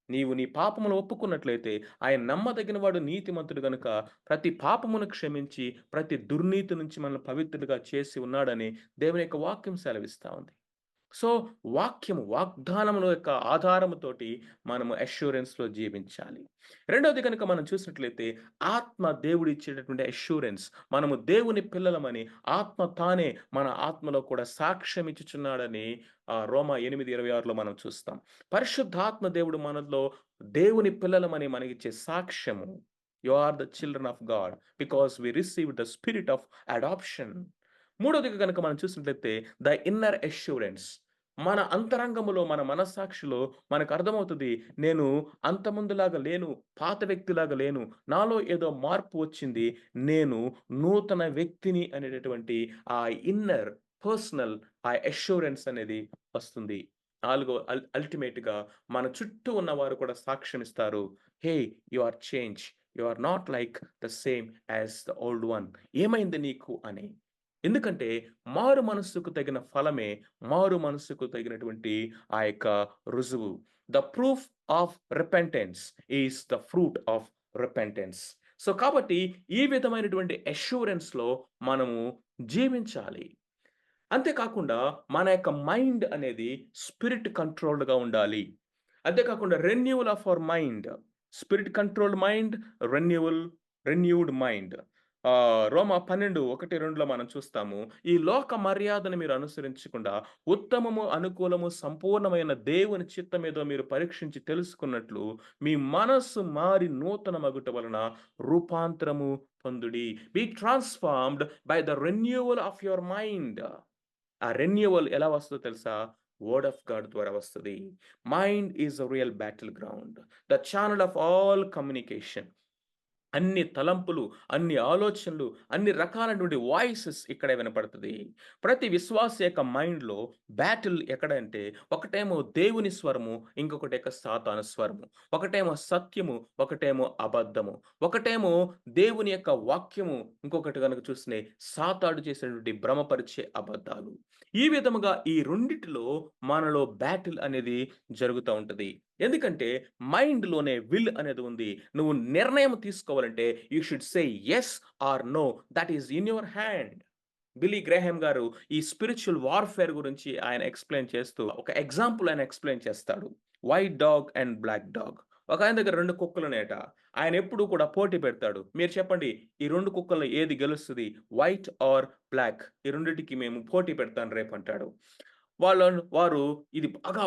నీవు నీ పాపములు ఒప్పుకున్నట్లయితే ఆయన నమ్మదగిన వాడు నీతిమంతుడు గనుక ప్రతి పాపమును క్షమించి ప్రతి దుర్నీతి నుంచి మనల్ని పవిత్రులుగా చేసి ఉన్నాడని దేవుని యొక్క వాక్యం సెలవిస్తా ఉంది. సో, వాగ్దానముల యొక్క ఆధారముతోటి మనము అష్యూరెన్స్‌లో జీవించాలి. రెండోది గనుక మనం చూసినట్లయితే ఆత్మ దేవుడిచ్చేటటువంటి అష్యూరెన్స్. మనము దేవుని పిల్లలమని ఆత్మ తానే మన ఆత్మలో కూడా సాక్ష్యం ఇచ్చుచున్నాడని రోమా 8:26లో మనం చూస్తాం. పరిశుద్ధాత్మ దేవుడు మనలో దేవుని పిల్లలమని మనకిచ్చే సాక్ష్యము. You are the children of God because we received the spirit of adoption. మూడోదిగా గనుక మనం చూసినట్లయితే ద ఇన్నర్ అష్యూరెన్స్. మన అంతరంగములో, మన మనస్సాక్షిలో మనకు అర్థమవుతది. నేను అంతకుముందులాగా లేను. పాత వ్యక్తిలాగా లేను. నాలో ఏదో మార్పు వచ్చింది. నేను నూతన వ్యక్తిని అనేటటువంటి ఆ ఇన్నర్ పర్సనల్ ఆ అష్యూరెన్స్ అనేది వస్తుంది. నాలుగో అల్టిమేట్‌గా మన చుట్టూ ఉన్నవారు కూడా సాక్ష్యమిస్తారు. Hey! You are change. You are not like the same as the old one. ఏమైంది నీకు అని. ఎందుకంటే మారు మనస్సుకు తగిన ఫలమే మారు మనస్సుకు తగినటువంటి ఆ యొక్క రుజువు. The proof of repentance is the fruit of repentance. So, కాబట్టి ఈ విధమైనటువంటి అష్యూరెన్స్‌లో మనము జీవించాలి. అంతేకాకుండా మన యొక్క మైండ్ అనేది స్పిరిట్ కంట్రోల్డ్‌గా ఉండాలి. అంతేకాకుండా renewal of our mind. Spirit controlled mind, renewal renewed mind. రోమా 12, 1, 2లో మనం చూస్తాము. ఈ లోక మర్యాదను మీరు అనుసరించకుండా ఉత్తమము, అనుకూలము, సంపూర్ణమైన దేవుని చిత్తమేదో మీరు పరీక్షించి తెలుసుకున్నట్లు మీ మనస్సు మారి నూతన మగుట వలన రూపాంతరము పొందుడి. Be transformed by the renewal of your mind. ఆ రెన్యూవల్ ఎలా వస్తదో తెలుసా? వర్డ్ ఆఫ్ గాడ్ ద్వారా వస్తది. Mind is a real battle ground. The channel of all communication. అన్ని తలంపులు, అన్ని ఆలోచనలు, అన్ని రకాలైనటువంటి వాయిసెస్ ఇక్కడే వినపడతది. ప్రతి విశ్వాసి యొక్క మైండ్‌లో బ్యాటిల్ ఎక్కడంటే, ఒకటేమో దేవుని స్వరము, ఇంకొకటేమో సాతాను స్వరము. ఒకటేమో సత్యము, ఒకటేమో అబద్ధము. ఒకటేమో దేవుని యొక్క వాక్యము, ఇంకొకటి గనుక చూస్తే సాతాడు చేసినటువంటి భ్రమపరిచే అబద్ధాలు. ఈ విధముగా ఈ రెండిటిలో మనలో బ్యాటిల్ అనేది జరుగుతా ఉంటది. ఎందుకంటే మైండ్‌లోనే విల్ అనేది ఉంది. నువ్వు నిర్ణయం తీసుకోవాలంటే you should say yes or no. That is in your hand. Billy Graham గారు ఈ స్పిరిచ్యువల్ వార్‌ఫేర్ గురించి ఆయన ఎక్స్‌ప్లెయిన్ చేస్తూ ఒక ఎగ్జాంపుల్ ఆయన ఎక్స్‌ప్లెయిన్ చేస్తాడు. White dog and black dog. ఒకాయన దగ్గర 2 కుక్కలున్నాయట. ఆయన ఎప్పుడు కూడా పోటీ పెడతాడు. మీరు చెప్పండి ఈ 2 కుక్కల్లో ఏది గెలుస్తది? White or black? ఈ రెండిటికి మేము పోటీ పెడతాను రేపంటాడు. వారు ఇది బాగా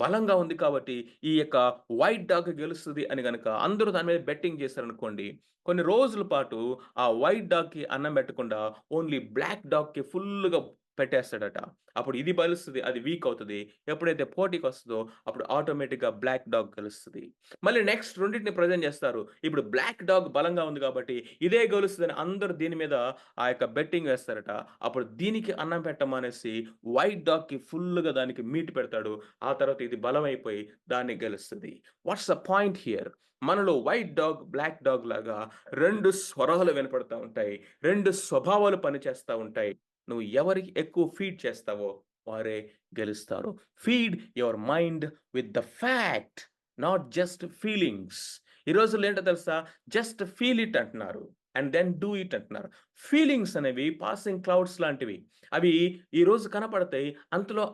బలంగా ఉంది కాబట్టి ఈ యొక్క వైట్ డాగ్ గెలుస్తది అని గనక అందరూ దాని మీద బెట్టింగ్ చేశారనుకోండి. కొన్ని రోజుల పాటు ఆ వైట్ డాగ్‌కి అన్నం పెట్టకుండా ఓన్లీ బ్లాక్ డాగ్‌కి ఫుల్లుగా పెట్టేస్తాడట. అప్పుడు ఇది బలుస్తది. అది వీక్ అవుతది. ఎప్పుడైతే పోటీకొస్తదో అప్పుడు ఆటోమేటిక్‌గా బ్లాక్ డాగ్ గెలుస్తది. మళ్ళీ నెక్స్ట్ రెండిటిని ప్రెజెంట్ చేస్తారు. ఇప్పుడు బ్లాక్ డాగ్ బలంగా ఉంది కాబట్టి ఇదే గెలుస్తదని అందరూ దీని మీద ఆ యొక్క బెట్టింగ్ వేస్తారట. అప్పుడు దీనికి అన్నం పెట్టమానేసి వైట్ డాగ్‌కి ఫుల్లుగా దానికి మీట్ పెడతాడు. ఆ తర్వాత ఇది బలమైపోయి దాన్ని గెలుస్తది. What's the point here? మనలో వైట్ డాగ్, బ్లాక్ డాగ్ లాగా 2 స్వరాలు వినపడతా ఉంటాయి. 2 స్వభావాలు పనిచేస్తా ఉంటాయి. నువ్వు ఎవరికి ఎక్కువ ఫీడ్ చేస్తావో వారే గెలుస్తారు. Feed your mind with the fact, not just feelings. ఈ రోజుల్లో ఏంటో తెలుసా? జస్ట్ ఫీల్ ఇట్ అంటున్నారు. అండ్ దెన్ డూ ఇట్ అంటున్నారు. ఫీలింగ్స్ అనేవి పాసింగ్ క్లౌడ్స్ లాంటివి. అవి ఈరోజు కనపడతాయి.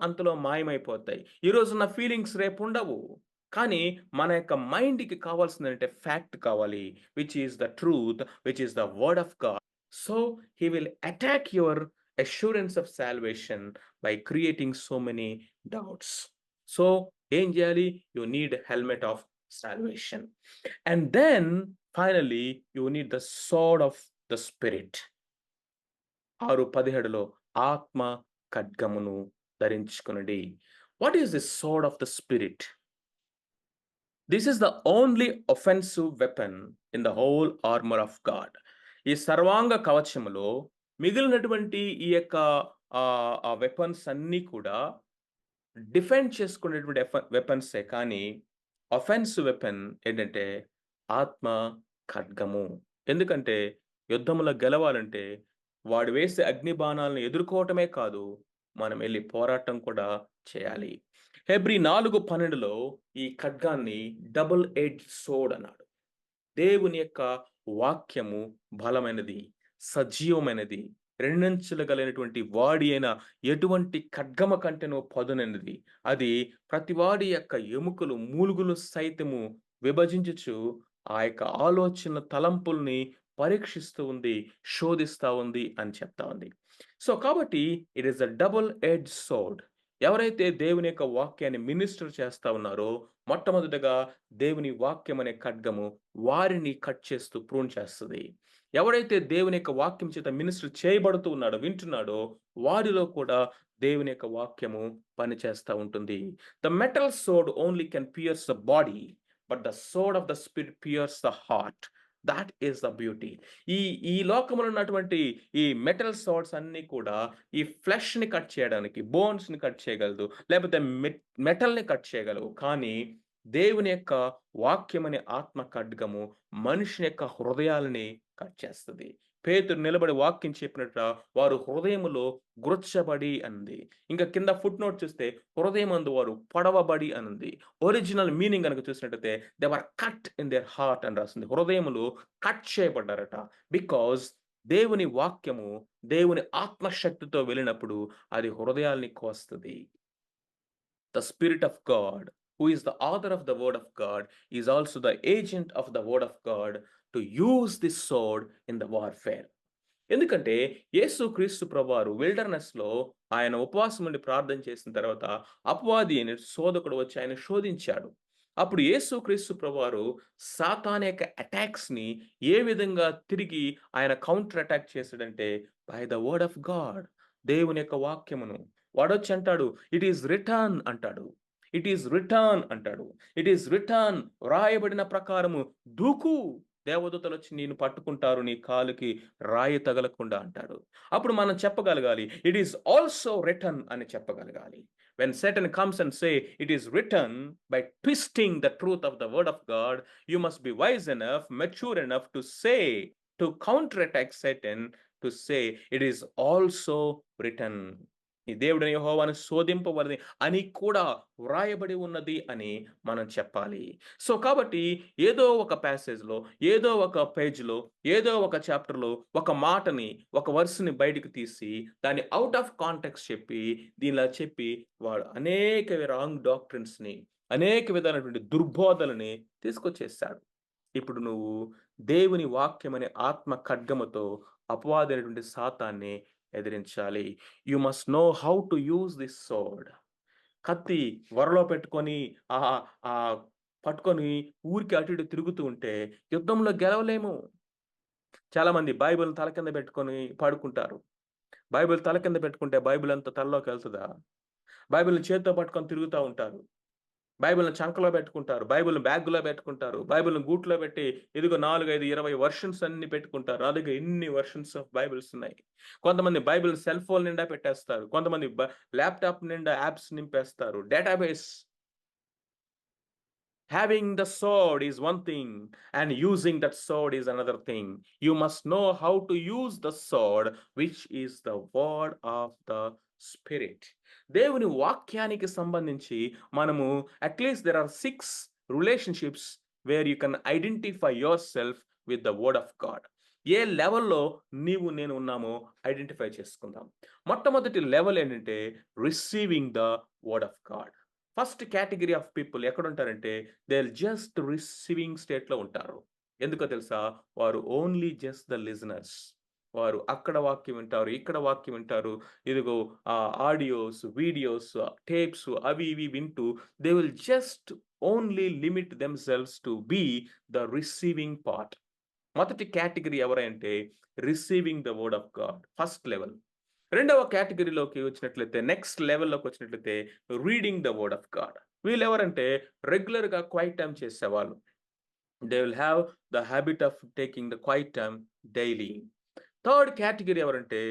అంతలో మాయమైపోతాయి. ఈరోజున్న ఫీలింగ్స్ రేపుండవు. కానీ మన యొక్క మైండ్‌కి కావాల్సిందేంటంటే ఫ్యాక్ట్ కావాలి. Which is the truth, which is the word of God. So, he will attack your assurance of salvation by creating so many doubts. So, ఏం జేయాలి? You need helmet of salvation. And then finally, you need the sword of the spirit. 6:17లో ఆత్మ ఖడ్గమును ధరించుకొనుడి. What is the sword of the spirit? This is the only offensive weapon in the whole armour of God. ఈ సర్వాంగ కవచములో మిగిలినటువంటి ఈ యొక్క weapons అన్నీ కూడా డిఫెండ్ చేసుకునేటువంటి వెపన్సే. కానీ అఫెన్సివ్ వెపన్ ఏంటంటే ఆత్మ ఖడ్గము. ఎందుకంటే యుద్ధంలో గెలవాలంటే వాడు వేసే అగ్ని బాణాలను ఎదుర్కోవటమే కాదు, మనం వెళ్లి పోరాటం కూడా చేయాలి. హెబ్రీ 4:12లో ఈ ఖడ్గాన్ని డబుల్ ఎడ్జ్ సోర్డ్ అన్నాడు. దేవుని యొక్క వాక్యము బలమైనది, సజీవమైనది, రెండంచులు కలిగినటువంటి వాడి అయిన ఎటువంటి ఖడ్గమ కంటెనో పదునైనది. అది ప్రతివాడి యొక్క ఎముకలు, మూలుగులు సైతము విభజించుచు ఆ యొక్క ఆలోచన తలంపుల్ని పరీక్షిస్తూ ఉంది, శోధిస్తా ఉంది అని చెప్తా ఉంది. సో, కాబట్టి it is a double edge sword. ఎవరైతే దేవుని యొక్క వాక్యాన్ని మినిస్టర్ చేస్తా ఉన్నారో, మొట్టమొదటగా దేవుని వాక్యం అనే ఖడ్గము వారిని కట్ చేస్తూ ప్రూన్ చేస్తది. ఎవడైతే దేవుని యొక్క వాక్యం చేత మినిస్టర్ చేయబడుతూ ఉన్నాడో, వింటున్నాడో, వారిలో కూడా దేవుని యొక్క వాక్యము పనిచేస్తా ఉంటుంది. The metal sword only can pierce the body, but the sword of the spirit pierce the heart. That is the beauty. ఈ ఈ లోకములో ఉన్నటువంటి ఈ మెటల్ సోర్డ్స్ అన్నీ కూడా ఈ ఫ్లెష్‌ని కట్ చేయడానికి, బోన్స్‌ని కట్ చేయగలదు. లేకపోతే మెటల్‌ని కట్ చేయగలవు. కానీ దేవుని యొక్క వాక్యమనే ఆత్మ ఖడ్గము మనిషిని యొక్క హృదయాలని కట్ చేస్తది. పేతురు నిలబడి వాక్యం చెప్పినట్ట వారు హృదయములో గుర్చబడి అంది. ఇంకా కింద ఫుట్ నోట్ చూస్తే హృదయమందు వారు పొడవబడి అనుంది. ఒరిజినల్ మీనింగ్ గనుక చూసినట్టయితే they were cut in their heart అని రాసింది. హృదయములు కట్ చేయబడ్డారట. బికాజ్ దేవుని వాక్యము దేవుని ఆత్మశక్తితో వెళ్ళినప్పుడు అది హృదయాల్ని కోస్తది. The Spirit of God, who is the author of the Word of God, is also the agent of the Word of God to use this sword in the warfare. ఎందుకంటే యేసుక్రీస్తు ప్రభువారు విల్డర్‌నెస్‌లో ఆయన ఉపవాసం ఉండి ప్రార్థన చేసిన తర్వాత అపవాది అనే శోధకుడు వచ్చి ఆయన శోధించాడు. అప్పుడు యేసుక్రీస్తు ప్రభువారు సాతాను యొక్క అటాక్స్‌ని ఏ విధంగా తిరిగి ఆయన కౌంటర్ అటాక్ చేసాడంటే by the word of God, దేవుని యొక్క వాక్యమును. వాడొచ్చి అంటాడు, ఇట్ ఈస్ రిటర్న్ అంటాడు. ఇట్ ఈస్ రిటర్న్ అంటాడు. ఇట్ ఈస్ రిటర్న్, వ్రాయబడిన ప్రకారము దూకు, దేవదూతలొచ్చి నిన్ను పట్టుకుంటారు, నీ కాలుకి రాయి తగలకుండా అంటాడు. అప్పుడు మనం చెప్పగలగాలి, ఇట్ ఈస్ ఆల్సో రిటర్న్ అని చెప్పగలగాలి. When Satan comes and say it is written, by twisting the truth of the word of God, you must be wise enough, mature enough to say, to counterattack Satan, to say it is also written. ఈ దేవుడైన యెహోవాను శోధింపవలెను అని కూడా వ్రాయబడి ఉన్నది అని మనం చెప్పాలి. సో, కాబట్టి ఏదో ఒక ప్యాసేజ్‌లో, ఏదో ఒక పేజ్‌లో, ఏదో ఒక చాప్టర్‌లో ఒక మాటని, ఒక వర్స్‌ని బయటికి తీసి దాన్ని ఔట్ ఆఫ్ కాంటెక్స్ట్ చెప్పి, దీనిలా చెప్పి వాడు అనేక రాంగ్ డాక్ట్రిన్స్‌ని, అనేక విధాలైనటువంటి దుర్బోధలని తీసుకొచ్చేసాడు. ఇప్పుడు నువ్వు దేవుని వాక్యమనే ఆత్మ ఖడ్గముతో అపవాదైనటువంటి సాతాన్ని ఎదిరించాలి. You must know how to use this sword. కత్తి వరలో పెట్టుకొని ఆహ్, ఆహ్, పట్టుకొని ఊరికే అటు ఇటు తిరుగుతూ ఉంటే యుద్ధంలో గెలవలేము. చాలామంది బైబిల్‌ని తల కింద పెట్టుకొని పడుకుంటారు. బైబిల్ తల కింద పెట్టుకుంటే బైబిల్ అంతా తలలోకెళ్తదా? బైబిల్‌ని చేత్తో పట్టుకొని తిరుగుతా ఉంటారు. బైబిల్‌ని చంకలో పెట్టుకుంటారు. బైబిల్‌ని బ్యాగ్‌లో పెట్టుకుంటారు. బైబిల్‌ని గూట్లో పెట్టి ఇదిగో 4, 5, 20 వెర్షన్స్ అన్ని పెట్టుకుంటారు. నా దగ్గర ఇన్ని వెర్షన్స్ ఆఫ్ బైబిల్స్ ఉన్నాయి. కొంతమంది బైబిల్ సెల్ ఫోన్ నిండా పెట్టేస్తారు. కొంతమంది ల్యాప్‌టాప్ నిండా యాప్స్ నింపేస్తారు. Database. Having the sword is one thing, and using that sword is another thing. You must know how to use the sword, which is the word of the Spirit. దేవుని వాక్యానికి సంబంధించి మనము at least there are 6 relationships where you can identify yourself with the word of God. ఏ లెవెల్‌లో నీవు నేను ఉన్నామో identify చేసుకుందాం. మొట్టమొదటి లెవెల్ ఏంటంటే receiving the word of God. First category of people ఎక్కడుంటారంటే దే ఆర్ జస్ట్ రిసీవింగ్ స్టేట్‌లో ఉంటారు. ఎందుకో తెలుసా? వారు ఓన్లీ జస్ట్ ద లిజనర్స్. వారు అక్కడ వాక్యం వింటారు, ఇక్కడ వాక్యం వింటారు. ఇదిగో ఆడియోస్, వీడియోస్, టేప్స్ అవి ఇవి వింటూ they will just only limit themselves to be the receiving part. మొదటి కేటగరీ ఎవరంటే receiving the word of God first level. రెండవ కేటగరీలోకి వచ్చినట్లయితే నెక్స్ట్ లెవెల్‌లోకి వచ్చినట్లయితే reading the word of God. వీళ్ళెవరంటే రెగ్యులర్‌గా క్వైట్ టైమ్ చేసేవాళ్ళు. They will have the habit of taking the quiet time daily. Third category ఎవరంటే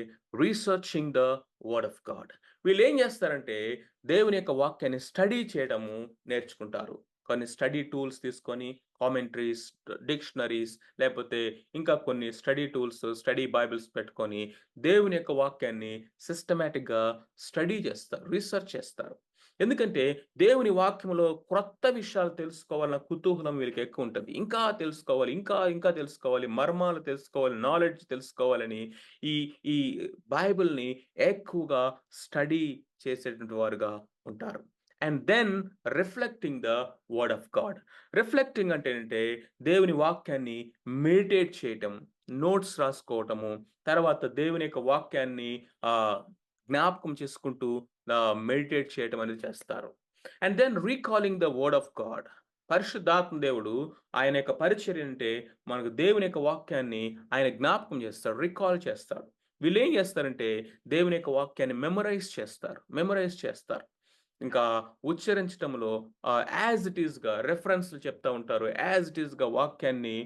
researching the word of God. వీళ్ళేం చేస్తారంటే దేవుని యొక్క వాక్యాన్ని స్టడీ చేయడము నేర్చుకుంటారు. కొన్ని స్టడీ టూల్స్ తీసుకొని కామెంటరీస్, డిక్షనరీస్ లేకపోతే ఇంకా కొన్ని స్టడీ టూల్స్, స్టడీ బైబిల్స్ పెట్టుకొని దేవుని యొక్క వాక్యాన్ని సిస్టమాటిక్‌గా స్టడీ చేస్తారు. రీసెర్చ్ చేస్తారు. ఎందుకంటే దేవుని వాక్యములో క్రొత్త విషయాలు తెలుసుకోవాలన్న కుతూహలం వీళ్ళకి ఎక్కువుంటది. ఇంకా తెలుసుకోవాలి, ఇంకా తెలుసుకోవాలి, మర్మాలు తెలుసుకోవాలి, నాలెడ్జ్ తెలుసుకోవాలని ఈ ఈ బైబిల్‌ని ఎక్కువగా స్టడీ చేసేటువంటి వారుగా ఉంటారు. And then reflecting the word of God. Reflecting అంటే ఏంటంటే దేవుని వాక్యాన్ని మెడిటేట్ చేయటం, నోట్స్ రాసుకోవటము, తర్వాత దేవుని యొక్క వాక్యాన్ని ఆహ్, జ్ఞాపకం చేసుకుంటూ మెడిటేట్ చేయటం అనేది చేస్తారు. And then recalling the word of God. పరిశుద్ధాత్మ దేవుడు ఆయన యొక్క పరిచర్య అంటే మనకు దేవుని యొక్క వాక్యాన్ని ఆయన జ్ఞాపకం చేస్తాడు. రీకాల్ చేస్తాడు. వీళ్ళేం చేస్తారంటే దేవుని యొక్క వాక్యాన్ని మెమరైజ్ చేస్తారు. ఇంకా ఉచ్చరించటంలో యాజ్ ఇట్ ఈస్‌గా రెఫరెన్స్‌లు చెప్తా ఉంటారు. యాజ్ ఇట్ ఈస్‌గా వాక్యాన్ని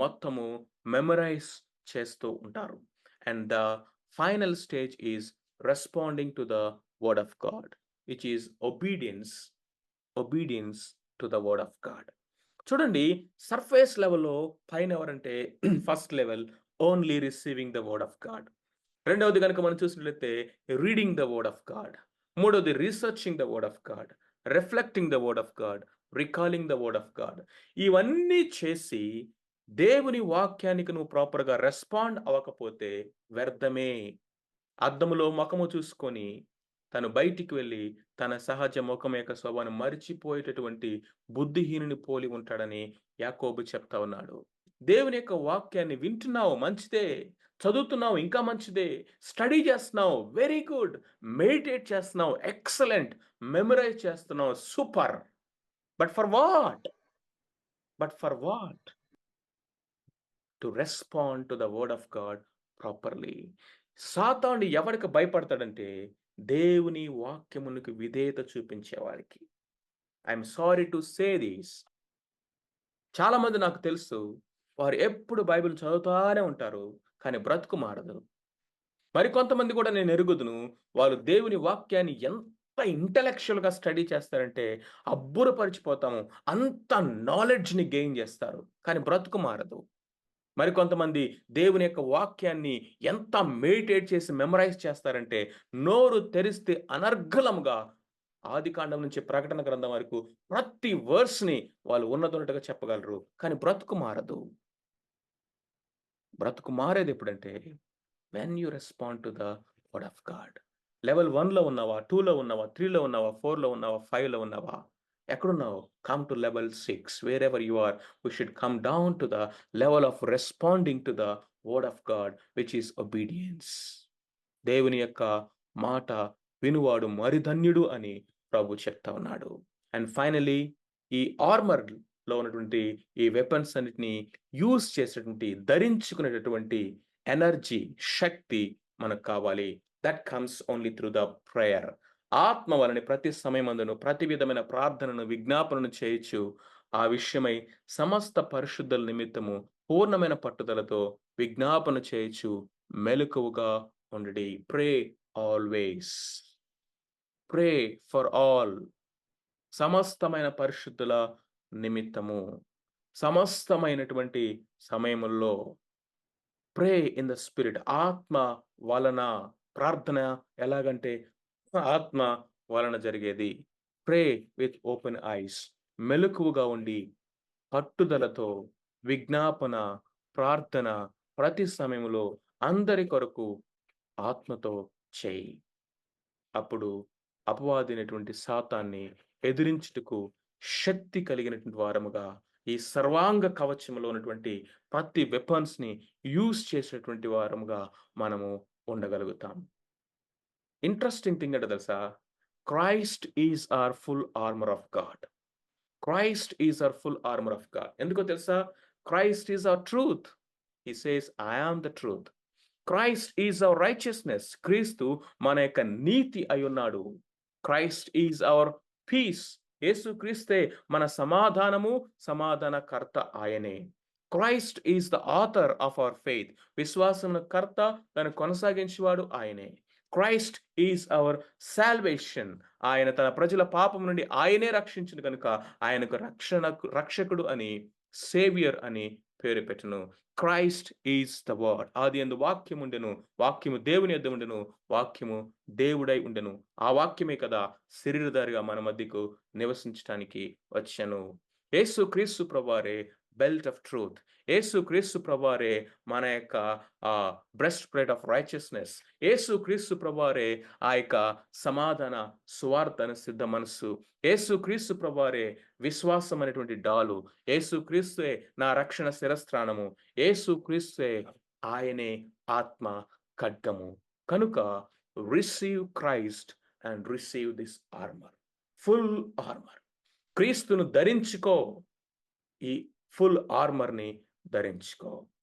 మొత్తము మెమరైజ్ చేస్తూ ఉంటారు. And the final stage is responding to the word of God which is obedience to the word of God. చూడండి సర్ఫేస్ లెవెల్‌లో పైన ఎవరంటే first level only receiving the word of God. రెండవది గనుక మనం చూసినట్లయితే reading the word of God. మూడోది researching the word of God. Reflecting the word of God. Recalling the word of God. ఇవన్నీ చేసి దేవుని వాక్యానికి నువ్వు ప్రాపర్‌గా రెస్పాండ్ అవ్వకపోతే వ్యర్థమే. అద్దములో మొఖము చూసుకొని, తను బయటికి వెళ్లి, తన సహజ మొఖం యొక్క స్వభావాన్ని మరిచిపోయేటటువంటి బుద్ధిహీనుని పోలి ఉంటాడని యాకోబు చెప్తా ఉన్నాడు. దేవుని యొక్క వాక్యాన్ని వింటున్నావు మంచిదే. చదువుతున్నావు ఇంకా మంచిదే. స్టడీ చేస్తున్నావు వెరీ గుడ్. మెడిటేట్ చేస్తున్నావు ఎక్సలెంట్. మెమరైజ్ చేస్తున్నావు super. But for what? But for what? To respond to the word of God properly. సాతానుడు ఎవరికి భయపడతాడంటే, దేవుని వాక్యమునకు విధేయత చూపించేవారికి. I am sorry to say this. చాలామంది నాకు తెలుసు. వారు ఎప్పుడు బైబిల్ చదువుతానే ఉంటారు. కానీ బ్రతుకు మారదు. మరికొంతమంది కూడా నేను ఎరుగుదును. వాళ్ళు దేవుని వాక్యాన్ని ఎంత ఇంటెలెక్చువల్‌గా స్టడీ చేస్తారంటే అబ్బురపరిచిపోతాము. అంత నాలెడ్జ్‌ని గెయిన్ చేస్తారు. కానీ బ్రతుకు మారదు. మరికొంతమంది దేవుని యొక్క వాక్యాన్ని ఎంత మెడిటేట్ చేసి మెమరైజ్ చేస్తారంటే, నోరు తెరిస్తే అనర్గళంగా ఆదికాండం నుంచి ప్రకటన గ్రంథం వరకు ప్రతి వర్స్‌ని వాళ్ళు ఉన్నదున్నట్టుగా చెప్పగలరు. కానీ బ్రతుకు మారదు. బ్రతుకు మారేదెప్పుడంటే, when you respond to the word of God. Level 1లో ఉన్నావా? 2లో ఉన్నావా? 3లో ఉన్నావా? 4లో ఉన్నావా? 5లో ఉన్నావా? ఎక్కడున్నావు? Come to level 6 wherever you are. We should come down to the level of responding to the word of God which is obedience. దేవుని యొక్క మాట వినువాడు మరిధన్యుడు అని ప్రభు చెప్తా ఉన్నాడు. అండ్ ఫైనల్లీ ఈ ఆర్మర్‌లో ఉన్నటువంటి ఈ వెపన్స్ అన్నిటిని యూజ్ చేసేటువంటి ధరించుకునేటటువంటి ఎనర్జీ, శక్తి మనకు కావాలి. That comes only through the prayer. ఆత్మ వలన ప్రతి సమయమందును ప్రతి విధమైన ప్రార్థనను, విజ్ఞాపనను చేయుచు ఆ విషయమై సమస్త పరిశుద్ధుల నిమిత్తము పూర్ణమైన పట్టుదలతో విజ్ఞాపన చేయుచు మెలకువగా ఉండుడి. ప్రే ఆల్వేస్. Pray for all. సమస్తమైన పరిశుద్ధుల నిమిత్తము. సమస్తమైనటువంటి సమయముల్లో ప్రే ఇన్ ద స్పిరిట్. ఆత్మ వలన ప్రార్థన ఎలాగంటే ఆత్మ వలన జరిగేది. ప్రే విత్ ఓపెన్ ఐస్. మెలకువగా ఉండి పట్టుదలతో విజ్ఞాపన, ప్రార్థన ప్రతి సమయంలో అందరి కొరకు ఆత్మతో చేయి. అప్పుడు అపవాదైనటువంటి సాతాన్ని ఎదిరించుటకు శక్తి కలిగినటువంటి వారముగా ఈ సర్వాంగ కవచములో ఉన్నటువంటి ప్రతి వెపన్స్‌ని యూజ్ చేసేటువంటి వారముగా మనము ఉండగలుగుతాం. ఇంట్రెస్టింగ్ థింగ్ ఏంటో తెలుసా? Christ is our full armour of God. Christ is our full armour of God. ఎందుకో తెలుసా? Christ is our truth. He says, I am the truth. Christ is our righteousness. క్రీస్తు మన యొక్క నీతి అయి ఉన్నాడు. Christ is our peace. యేసుక్రీస్తే మన సమాధానము, సమాధానకర్త ఆయనే. Christ is the author of our faith. విశ్వాసమున కర్త, దాన్ని కొనసాగించేవాడు ఆయనే. Christ is our salvation. ఆయన తన ప్రజల పాపం నుండి ఆయనే రక్షించును గనుక ఆయనకు రక్షకుడు అని, సేవియర్ అని పేరు పెట్టును. Christ is the word. ఆదియందు వాక్యము ఉండెను, వాక్యము దేవుని యొద్ద ఉండెను, వాక్యము దేవుడై ఉండెను. ఆ వాక్యమే కదా శరీరధారిగా మన మధ్యకు నివసించటానికి వచ్చెను. యేసుక్రీస్తు ప్రభువారే బెల్ట్ ఆఫ్ ట్రూత్. యేసుక్రీస్తు ప్రభువారే మన యొక్క బ్రెస్ట్ ప్లేట్ ఆఫ్ రైచియస్నెస్. యేసుక్రీస్తు ప్రభువారే ఆ యొక్క సమాధాన సువార్తను సిద్ధ మనస్సు. యేసుక్రీస్తు ప్రభువారే విశ్వాసం అనేటువంటి డాలు. యేసుక్రీస్తుయే నా రక్షణ శిరస్త్రాణము. యేసుక్రీస్తుయే ఆయనే ఆత్మ ఖడ్గము. కనుక receive Christ and receive this armour. Full armour. క్రీస్తును ధరించుకో. ఈ ఫుల్ ఆర్మర్‌ని ధరించుకో.